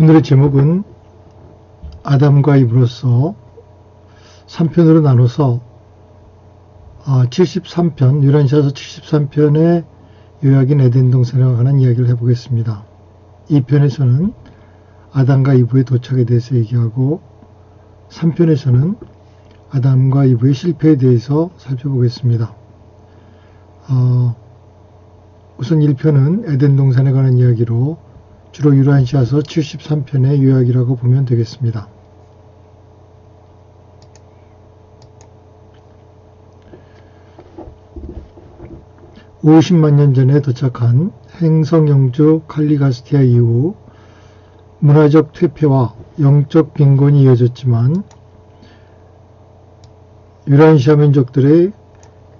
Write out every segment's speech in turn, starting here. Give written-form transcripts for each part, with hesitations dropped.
오늘의 제목은 아담과 이브로서 3편으로 나눠서 73편, 유란시아서 73편의 요약인 에덴 동산에 관한 이야기를 해보겠습니다. 이 편에서는 아담과 이브의 도착에 대해서 얘기하고 3편에서는 아담과 이브의 실패에 대해서 살펴보겠습니다. 우선 1편은 에덴 동산에 관한 이야기로 주로 유란시아서 73편의 요약이라고 보면 되겠습니다. (50만 년) 전에 도착한 행성영주 칼리가스티아 이후 문화적 퇴폐와 영적 빈곤이 이어졌지만 유란시아 민족들의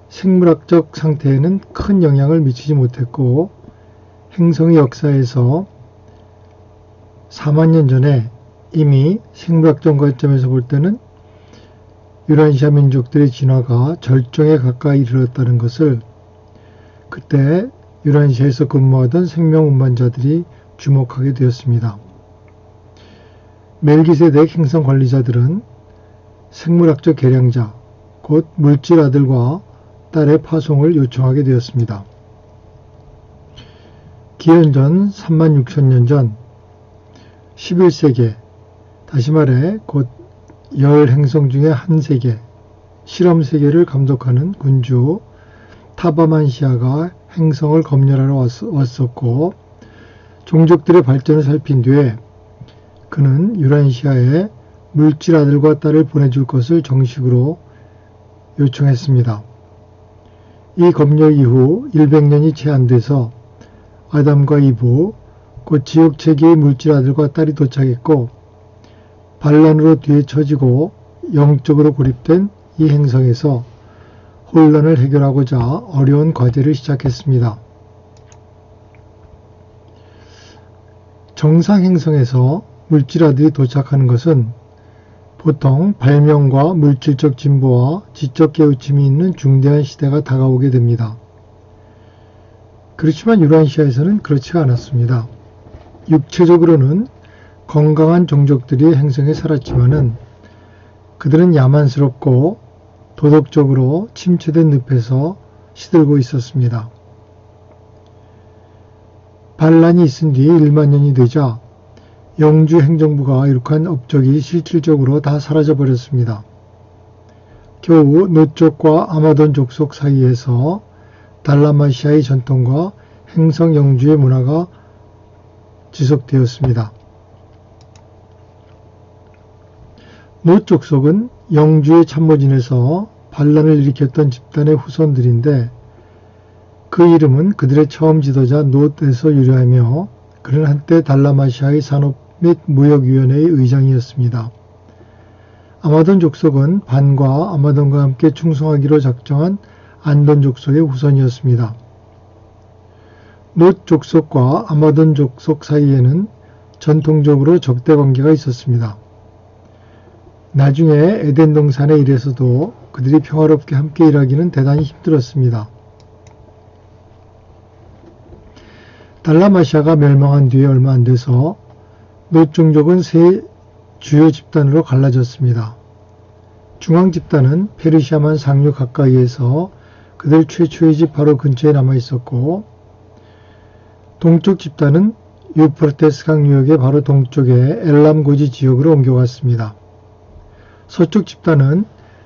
생물학적 상태에는 큰 영향을 미치지 못했고, 행성의 역사에서 4만 년 전에 이미 생물학적 관점에서 볼 때는 유란시아 민족들의 진화가 절정에 가까이 이르렀다는 것을 그때 유란시아에서 근무하던 생명 운반자들이 주목하게 되었습니다. 멜기세덱 행성 관리자들은 생물학적 계량자, 곧 물질 아들과 딸의 파송을 요청하게 되었습니다. 기원전 36,000년 전 11세계, 다시 말해 곧 10행성 중에 한 세계, 실험세계를 감독하는 군주 타바만시아가 행성을 검열하러 왔었고, 종족들의 발전을 살핀 뒤에 그는 유란시아에 물질 아들과 딸을 보내줄 것을 정식으로 요청했습니다. 이 검열 이후 100년이 채 안 돼서 아담과 이브, 곧 지옥체계의 물질 아들과 딸이 도착했고, 반란으로 뒤에 처지고 영적으로 고립된 이 행성에서 혼란을 해결하고자 어려운 과제를 시작했습니다. 정상 행성에서 물질 아들이 도착하는 것은 보통 발명과 물질적 진보와 지적 깨우침이 있는 중대한 시대가 다가오게 됩니다. 그렇지만 유란시아에서는 그렇지 않았습니다. 육체적으로는 건강한 종족들이 행성에 살았지만은 그들은 야만스럽고 도덕적으로 침체된 늪에서 시들고 있었습니다. 반란이 있은 뒤 1만 년이 되자 영주 행정부가 이룩한 업적이 실질적으로 다 사라져버렸습니다. 겨우 노족과 아마돈 족속 사이에서 달라마시아의 전통과 행성 영주의 문화가 지속되었습니다. 노 족속은 영주의 참모진에서 반란을 일으켰던 집단의 후손들인데, 그 이름은 그들의 처음 지도자 놋에서 유래하며 그는 한때 달라마시아의 산업 및 무역위원회의 의장이었습니다. 아마돈 족속은 반과 아마돈과 함께 충성하기로 작정한 안돈 족속의 후손이었습니다. 놋 족속과 아마돈 족속 사이에는 전통적으로 적대 관계가 있었습니다. 나중에 에덴 동산의 일에서도 그들이 평화롭게 함께 일하기는 대단히 힘들었습니다. 달라마시아가 멸망한 뒤에 얼마 안 돼서 놋 종족은 세 주요 집단으로 갈라졌습니다. 중앙 집단은 페르시아만 상류 가까이에서 그들 최초의 집 바로 근처에 남아 있었고, 동쪽 집단은 유프라테스 강 유역의 바로 동쪽에 엘람 고지 지역으로 옮겨갔습니다. 서쪽 집단은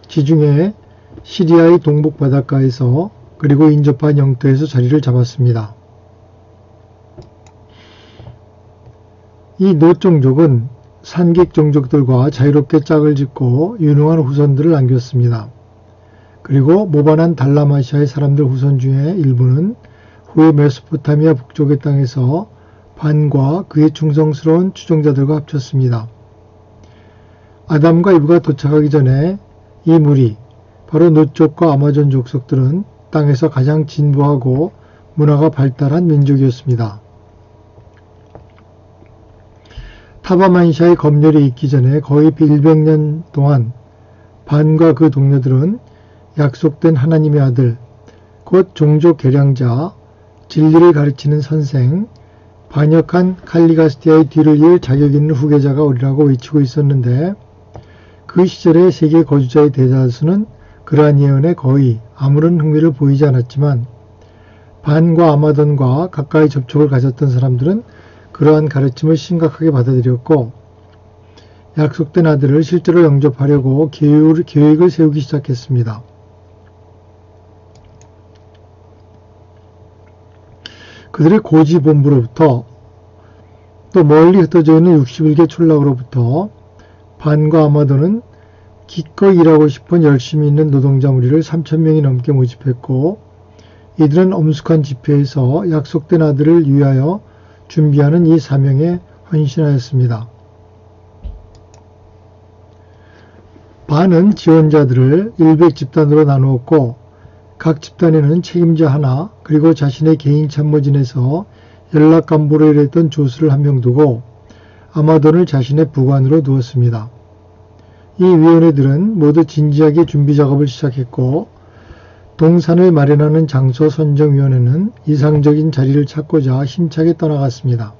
지중해 시리아의 동북 바닷가에서 그리고 인접한 영토에서 자리를 잡았습니다. 이 놋 종족은 산객 종족들과 자유롭게 짝을 짓고 유능한 후손들을 남겼습니다. 그리고 모반한 달라마시아의 사람들 후손 중에 일부는 후에 메소포타미아 북쪽의 땅에서 반과 그의 충성스러운 추종자들과 합쳤습니다. 아담과 이브가 도착하기 전에 이 무리, 바로 놋 족과 아마존 족속들은 땅에서 가장 진보하고 문화가 발달한 민족이었습니다. 타바만시아의 검열이 있기 전에 거의 100년 동안 반과 그 동료들은 약속된 하나님의 아들, 곧 종족 계량자, 진리를 가르치는 선생, 반역한 칼리가스티아의 뒤를 이을 자격 있는 후계자가 오리라고 외치고 있었는데 그 시절의 세계 거주자의 대다수는 그러한 예언에 거의 아무런 흥미를 보이지 않았지만 반과 아마돈과 가까이 접촉을 가졌던 사람들은 그러한 가르침을 심각하게 받아들였고 약속된 아들을 실제로 영접하려고 계획을 세우기 시작했습니다. 그들의 고지본부로부터 또 멀리 흩어져 있는 61개 촌락으로부터 반과 아마돈은 기꺼이 일하고 싶은 열심히 있는 노동자 무리를 3,000명이 넘게 모집했고 이들은 엄숙한 집회에서 약속된 아들을 위하여 준비하는 이 사명에 헌신하였습니다. 반은 지원자들을 100집단으로 나누었고 각 집단에는 책임자 하나 그리고 자신의 개인 참모진에서 연락간부로 일했던 조수를 한 명 두고 아마돈을 자신의 부관으로 두었습니다. 이 위원회들은 모두 진지하게 준비 작업을 시작했고 동산을 마련하는 장소 선정위원회는 이상적인 자리를 찾고자 힘차게 떠나갔습니다.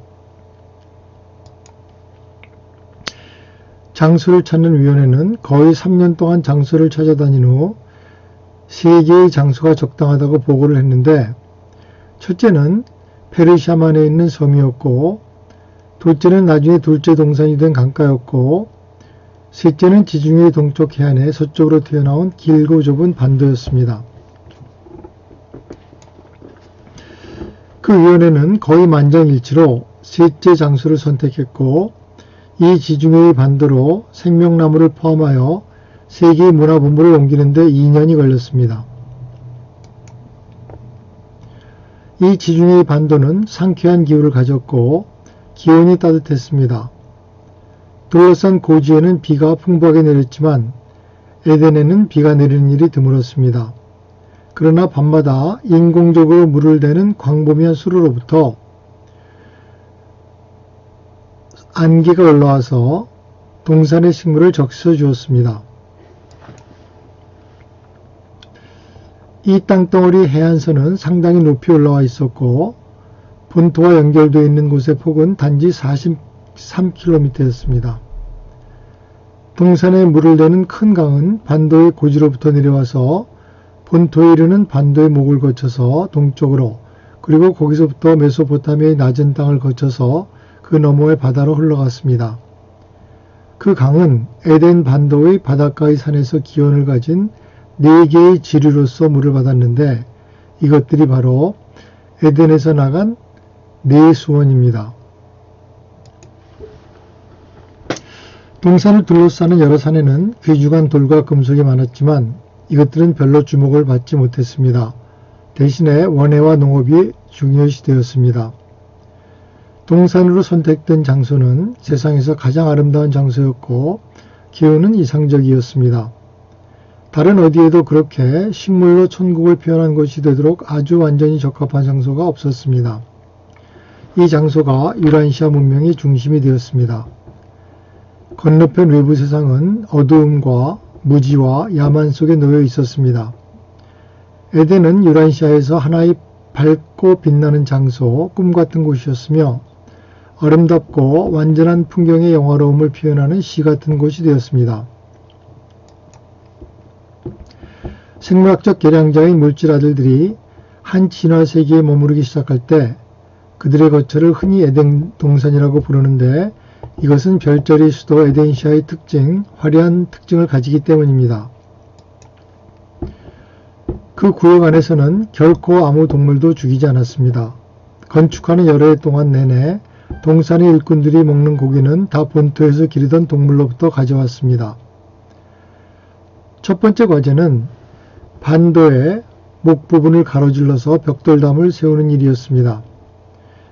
장소를 찾는 위원회는 거의 3년 동안 장소를 찾아다닌 후 3개의 장소가 적당하다고 보고를 했는데 첫째는 페르시아만에 있는 섬이었고 둘째는 나중에 둘째 동산이 된 강가였고 셋째는 지중해 동쪽 해안에 서쪽으로 튀어나온 길고 좁은 반도였습니다. 그 위원회는 거의 만장일치로 셋째 장소를 선택했고 이 지중해의 반도로 생명나무를 포함하여 세계의 문화본부를 옮기는 데 2년이 걸렸습니다. 이 지중해의 반도는 상쾌한 기후를 가졌고 기온이 따뜻했습니다. 둘러싼 고지에는 비가 풍부하게 내렸지만 에덴에는 비가 내리는 일이 드물었습니다. 그러나 밤마다 인공적으로 물을 대는 광범위한 수로로부터 안개가 올라와서 동산의 식물을 적셔 주었습니다. 이 땅덩어리 해안선은 상당히 높이 올라와 있었고 본토와 연결되어 있는 곳의 폭은 단지 43km였습니다. 동산에 물을 대는 큰 강은 반도의 고지로부터 내려와서 본토에 이르는 반도의 목을 거쳐서 동쪽으로 그리고 거기서부터 메소포타미아의 낮은 땅을 거쳐서 그 너머의 바다로 흘러갔습니다. 그 강은 에덴 반도의 바닷가의 산에서 기원을 가진 4개의 지류로서 물을 받았는데 이것들이 바로 에덴에서 나간 4수원입니다. 동산을 둘러싸는 여러 산에는 귀중한 돌과 금속이 많았지만 이것들은 별로 주목을 받지 못했습니다. 대신에 원해와 농업이 중요시 되었습니다. 동산으로 선택된 장소는 세상에서 가장 아름다운 장소였고 기후는 이상적이었습니다. 다른 어디에도 그렇게 식물로 천국을 표현한 곳이 되도록 아주 완전히 적합한 장소가 없었습니다. 이 장소가 유란시아 문명의 중심이 되었습니다. 건너편 외부 세상은 어두움과 무지와 야만 속에 놓여 있었습니다. 에덴은 유란시아에서 하나의 밝고 빛나는 장소, 꿈같은 곳이었으며 아름답고 완전한 풍경의 영화로움을 표현하는 시 같은 곳이 되었습니다. 생물학적 계량자인 물질 아들들이 한 진화 세계에 머무르기 시작할 때 그들의 거처를 흔히 에덴 동산이라고 부르는데 이것은 별자리 수도 에덴시아의 특징, 화려한 특징을 가지기 때문입니다. 그 구역 안에서는 결코 아무 동물도 죽이지 않았습니다. 건축하는 여러 해 동안 내내 동산의 일꾼들이 먹는 고기는 다 본토에서 기르던 동물로부터 가져왔습니다. 첫 번째 과제는 반도의 목 부분을 가로질러서 벽돌담을 세우는 일이었습니다.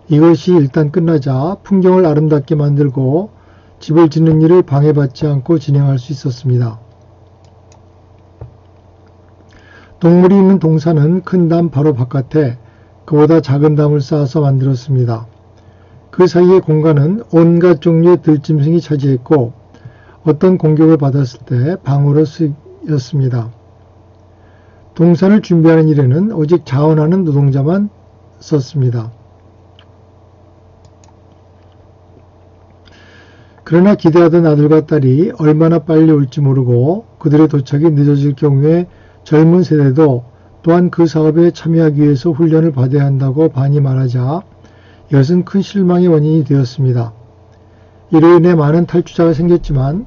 이것이 일단 끝나자 풍경을 아름답게 만들고 집을 짓는 일을 방해받지 않고 진행할 수 있었습니다. 동물이 있는 동산은 큰 담 바로 바깥에 그보다 작은 담을 쌓아서 만들었습니다. 그 사이의 공간은 온갖 종류의 들짐승이 차지했고 어떤 공격을 받았을 때 방어로 쓰였습니다. 동산을 준비하는 일에는 오직 자원하는 노동자만 썼습니다. 그러나 기대하던 아들과 딸이 얼마나 빨리 올지 모르고 그들의 도착이 늦어질 경우에 젊은 세대도 또한 그 사업에 참여하기 위해서 훈련을 받아야 한다고 반이 말하자 이것은 큰 실망의 원인이 되었습니다. 이로 인해 많은 탈주자가 생겼지만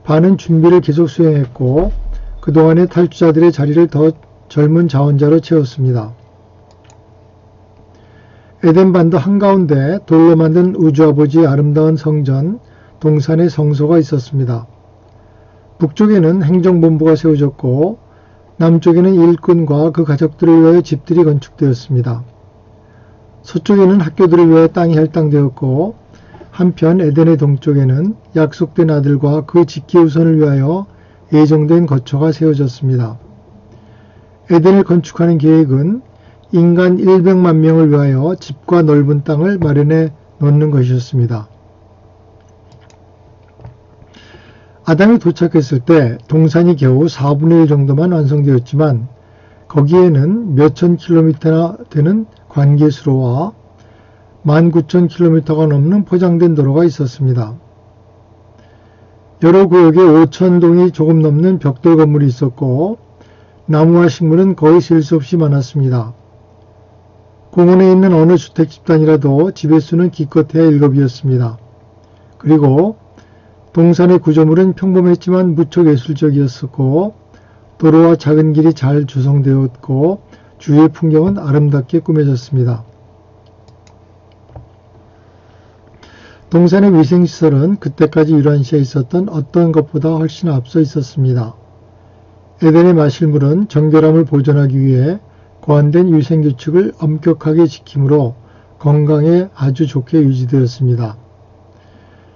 반은 준비를 계속 수행했고 그동안의 탈주자들의 자리를 더 젊은 자원자로 채웠습니다. 에덴반도 한가운데 돌로 만든 우주아버지의 아름다운 성전 동산의 성소가 있었습니다. 북쪽에는 행정본부가 세워졌고 남쪽에는 일꾼과 그 가족들을 위하여 집들이 건축되었습니다. 서쪽에는 학교들을 위하여 땅이 할당되었고 한편 에덴의 동쪽에는 약속된 아들과 그 직계우선을 위하여 예정된 거처가 세워졌습니다. 에덴을 건축하는 계획은 인간 100만 명을 위하여 집과 넓은 땅을 마련해 놓는 것이었습니다. 아담이 도착했을 때 동산이 겨우 4분의 1 정도만 완성되었지만 거기에는 몇천 킬로미터나 되는 관계수로와 19,000킬로미터가 넘는 포장된 도로가 있었습니다. 여러 구역에 5,000동이 조금 넘는 벽돌 건물이 있었고 나무와 식물은 거의 셀 수 없이 많았습니다. 공원에 있는 어느 주택 집단이라도 집의 수는 기껏해야 7이었습니다. 그리고 동산의 구조물은 평범했지만 무척 예술적이었었고 도로와 작은 길이 잘 조성되었고 주위의 풍경은 아름답게 꾸며졌습니다. 동산의 위생시설은 그때까지 유란시에 있었던 어떤 것보다 훨씬 앞서 있었습니다. 에덴의 마실 물은 정결함을 보존하기 위해 고안된 위생규칙을 엄격하게 지킴으로 건강에 아주 좋게 유지되었습니다.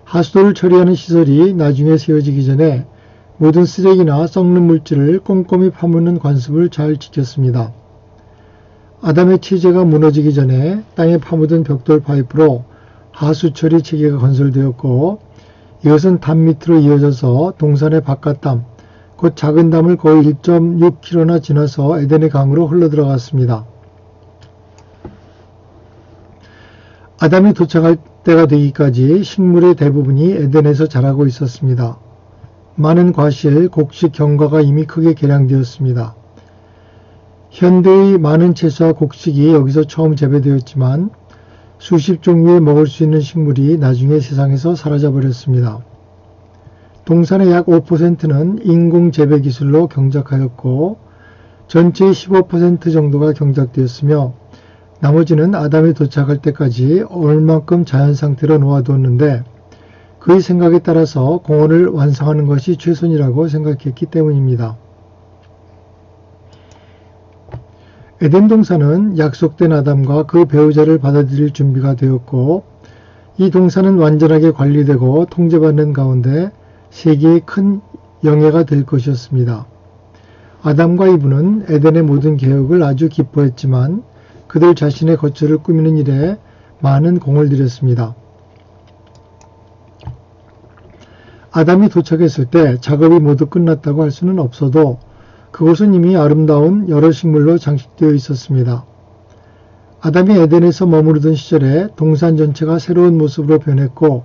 하수도를 처리하는 시설이 나중에 세워지기 전에 모든 쓰레기나 썩는 물질을 꼼꼼히 파묻는 관습을 잘 지켰습니다. 아담의 체제가 무너지기 전에 땅에 파묻은 벽돌 파이프로 하수 처리 체계가 건설되었고 이것은 담 밑으로 이어져서 동산의 바깥담, 곧 작은 담을 거의 1.6km나 지나서 에덴의 강으로 흘러들어갔습니다. 아담이 도착할 때가 되기까지 식물의 대부분이 에덴에서 자라고 있었습니다. 많은 과실, 곡식, 경과가 이미 크게 개량되었습니다. 현대의 많은 채소와 곡식이 여기서 처음 재배되었지만 수십 종류의 먹을 수 있는 식물이 나중에 세상에서 사라져버렸습니다. 동산의 약 5%는 인공 재배 기술로 경작하였고 전체의 15% 정도가 경작되었으며 나머지는 아담이 도착할 때까지 얼만큼 자연 상태로 놓아두었는데 그의 생각에 따라서 공원을 완성하는 것이 최선이라고 생각했기 때문입니다. 에덴 동산은 약속된 아담과 그 배우자를 받아들일 준비가 되었고 이 동산은 완전하게 관리되고 통제받는 가운데 세계의 큰 영예가 될 것이었습니다. 아담과 이브는 에덴의 모든 계획을 아주 기뻐했지만 그들 자신의 거처를 꾸미는 일에 많은 공을 들였습니다. 아담이 도착했을 때 작업이 모두 끝났다고 할 수는 없어도 그곳은 이미 아름다운 여러 식물로 장식되어 있었습니다. 아담이 에덴에서 머무르던 시절에 동산 전체가 새로운 모습으로 변했고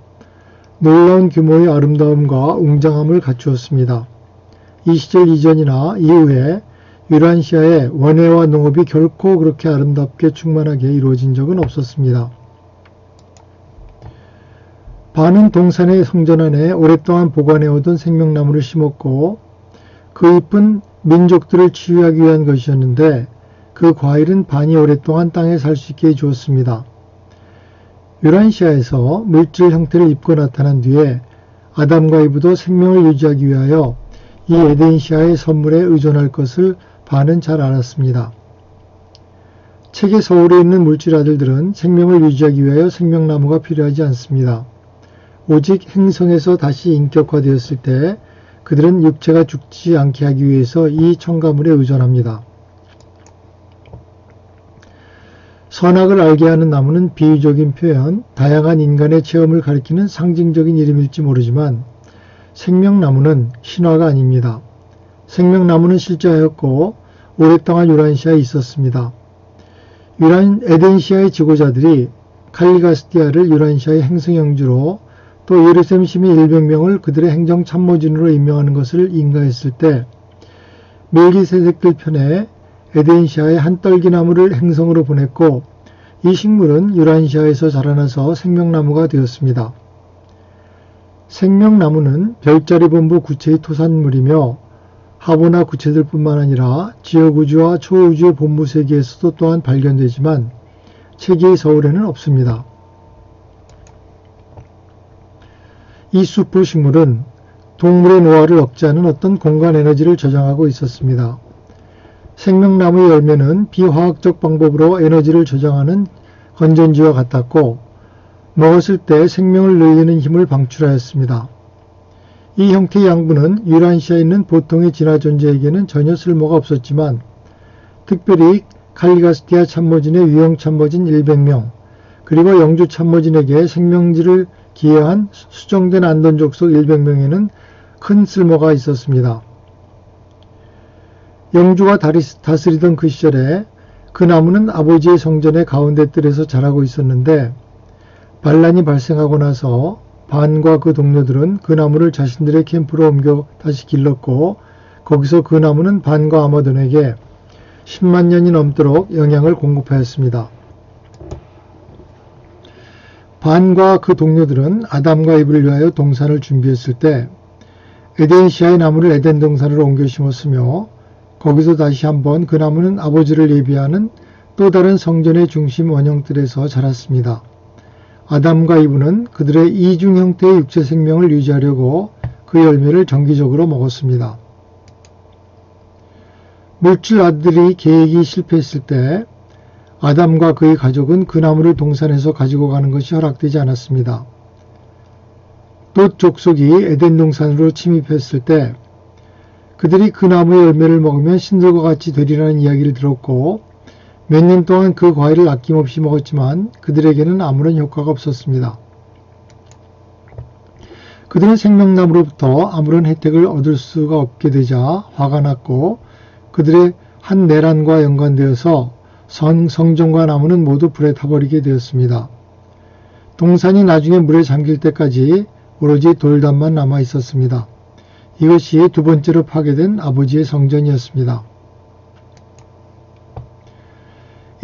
놀라운 규모의 아름다움과 웅장함을 갖추었습니다. 이 시절 이전이나 이후에 유란시아의 원해와 농업이 결코 그렇게 아름답게 충만하게 이루어진 적은 없었습니다. 반은 동산의 성전 안에 오랫동안 보관해오던 생명나무를 심었고 그 잎은 민족들을 치유하기 위한 것이었는데 그 과일은 반이 오랫동안 땅에 살 수 있게 해주었습니다. 유란시아에서 물질 형태를 입고 나타난 뒤에 아담과 이브도 생명을 유지하기 위하여 이 에덴시아의 선물에 의존할 것을 반은 잘 알았습니다. 책의 서울에 있는 물질 아들들은 생명을 유지하기 위하여 생명나무가 필요하지 않습니다. 오직 행성에서 다시 인격화되었을 때 그들은 육체가 죽지 않게 하기 위해서 이 첨가물에 의존합니다. 선악을 알게 하는 나무는 비유적인 표현, 다양한 인간의 체험을 가리키는 상징적인 이름일지 모르지만 생명나무는 신화가 아닙니다. 생명나무는 실제하였고 오랫동안 유란시아에 있었습니다. 에덴시아의 지도자들이 칼리가스티아를 유란시아의 행성영주로 또 예루살렘 시민 100명을 그들의 행정 참모진으로 임명하는 것을 인가했을 때 멜기세덱들 편에 에덴시아의 한 떨기나무를 행성으로 보냈고 이 식물은 유란시아에서 자라나서 생명나무가 되었습니다. 생명나무는 별자리 본부 구체의 토산물이며 하보나 구체들 뿐만 아니라 지역우주와 초우주의 본부 세계에서도 또한 발견되지만 체계의 서울에는 없습니다. 이 수포식물은 동물의 노화를 억제하는 어떤 공간 에너지를 저장하고 있었습니다. 생명나무의 열매는 비화학적 방법으로 에너지를 저장하는 건전지와 같았고 먹었을 때 생명을 늘리는 힘을 방출하였습니다. 이 형태의 양분은 유란시아에 있는 보통의 진화 존재에게는 전혀 쓸모가 없었지만 특별히 칼리가스티아 참모진의 위형 참모진 100명 그리고 영주 참모진에게 생명지를 기여한 수정된 안돈 족속 100명에는 큰 쓸모가 있었습니다. 영주가 다스리던 그 시절에 그 나무는 아버지의 성전의 가운데 뜰에서 자라고 있었는데 반란이 발생하고 나서 반과 그 동료들은 그 나무를 자신들의 캠프로 옮겨 다시 길렀고 거기서 그 나무는 반과 아마돈에게 10만 년이 넘도록 영향을 공급하였습니다. 반과 그 동료들은 아담과 이브를 위하여 동산을 준비했을 때 에덴시아의 나무를 에덴 동산으로 옮겨 심었으며 거기서 다시 한번 그 나무는 아버지를 예비하는 또 다른 성전의 중심 원형뜰에서 자랐습니다. 아담과 이브는 그들의 이중 형태의 육체 생명을 유지하려고 그 열매를 정기적으로 먹었습니다. 물질 아들이 계획이 실패했을 때 아담과 그의 가족은 그 나무를 동산에서 가지고 가는 것이 허락되지 않았습니다. 롯 족속이 에덴 동산으로 침입했을 때 그들이 그 나무의 열매를 먹으면 신들과 같이 되리라는 이야기를 들었고 몇 년 동안 그 과일을 아낌없이 먹었지만 그들에게는 아무런 효과가 없었습니다. 그들은 생명나무로부터 아무런 혜택을 얻을 수가 없게 되자 화가 났고 그들의 한 내란과 연관되어서 성전과 나무는 모두 불에 타버리게 되었습니다. 동산이 나중에 물에 잠길 때까지 오로지 돌담만 남아 있었습니다. 이것이 두 번째로 파괴된 아버지의 성전이었습니다.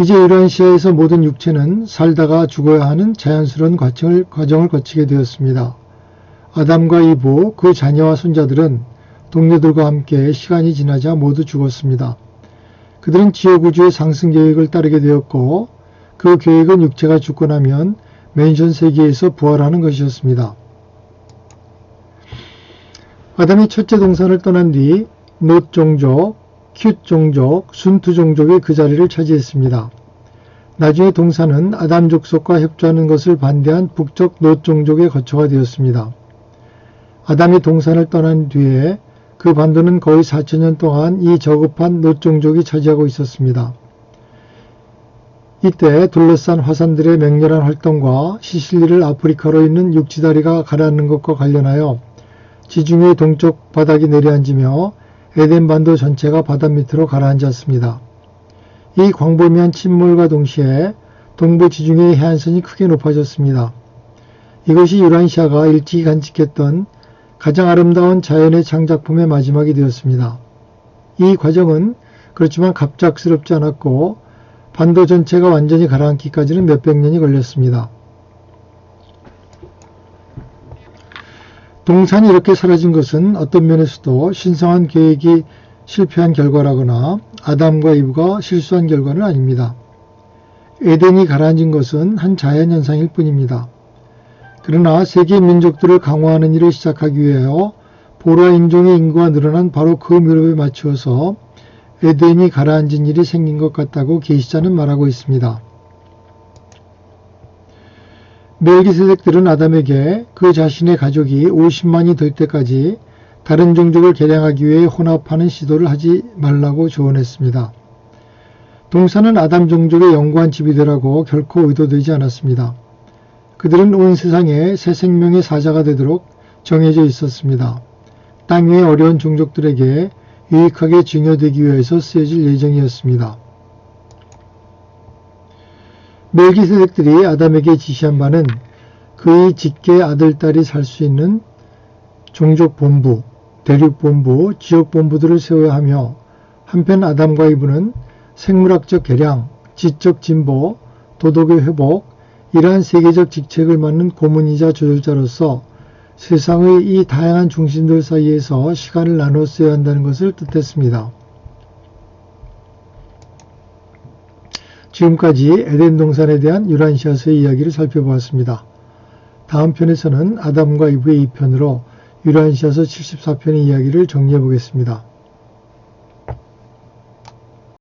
이제 유란시아에서 모든 육체는 살다가 죽어야 하는 자연스러운 과정을 거치게 되었습니다. 아담과 이브, 그 자녀와 손자들은 동료들과 함께 시간이 지나자 모두 죽었습니다. 그들은 지역우주의 상승 계획을 따르게 되었고 그 계획은 육체가 죽고 나면 맨션 세계에서 부활하는 것이었습니다. 아담이 첫째 동산을 떠난 뒤 롯 종족, 큐 종족, 순투 종족이 그 자리를 차지했습니다. 나중에 동산은 아담 족속과 협조하는 것을 반대한 북쪽 롯 종족의 거처가 되었습니다. 아담이 동산을 떠난 뒤에 그 반도는 거의 4,000년 동안 이 저급한 롯 종족이 차지하고 있었습니다. 이때 둘러싼 화산들의 맹렬한 활동과 시실리를 아프리카로 있는 육지다리가 가라앉는 것과 관련하여 지중해 동쪽 바닥이 내려앉으며 에덴 반도 전체가 바다 밑으로 가라앉았습니다. 이 광범위한 침몰과 동시에 동부 지중해의 해안선이 크게 높아졌습니다. 이것이 유란시아가 일찍이 간직했던 가장 아름다운 자연의 창작품의 마지막이 되었습니다. 이 과정은 그렇지만 갑작스럽지 않았고 반도 전체가 완전히 가라앉기까지는 몇백 년이 걸렸습니다. 동산이 이렇게 사라진 것은 어떤 면에서도 신성한 계획이 실패한 결과라거나 아담과 이브가 실수한 결과는 아닙니다. 에덴이 가라앉은 것은 한 자연현상일 뿐입니다. 그러나 세계 민족들을 강화하는 일을 시작하기 위하여 보라 인종의 인구가 늘어난 바로 그 무렵에 맞추어서 에덴이 가라앉은 일이 생긴 것 같다고 계시자는 말하고 있습니다. 멜기세덱들은 아담에게 그 자신의 가족이 50만이 될 때까지 다른 종족을 개량하기 위해 혼합하는 시도를 하지 말라고 조언했습니다. 동산은 아담 종족의 영구한 집이 되라고 결코 의도되지 않았습니다. 그들은 온 세상에 새 생명의 사자가 되도록 정해져 있었습니다. 땅 위의 어려운 종족들에게 유익하게 증여되기 위해서 쓰여질 예정이었습니다. 멜기세덱들이 아담에게 지시한 바는 그의 직계 아들딸이 살 수 있는 종족본부, 대륙본부, 지역본부들을 세워야 하며 한편 아담과 이브는 생물학적 개량, 지적 진보, 도덕의 회복, 이러한 세계적 직책을 맡는 고문이자 조율자로서 세상의 이 다양한 중심들 사이에서 시간을 나눠 써야 한다는 것을 뜻했습니다. 지금까지 에덴 동산에 대한 유란시아서의 이야기를 살펴보았습니다. 다음 편에서는 아담과 이브의 2편으로 유란시아서 74편의 이야기를 정리해 보겠습니다.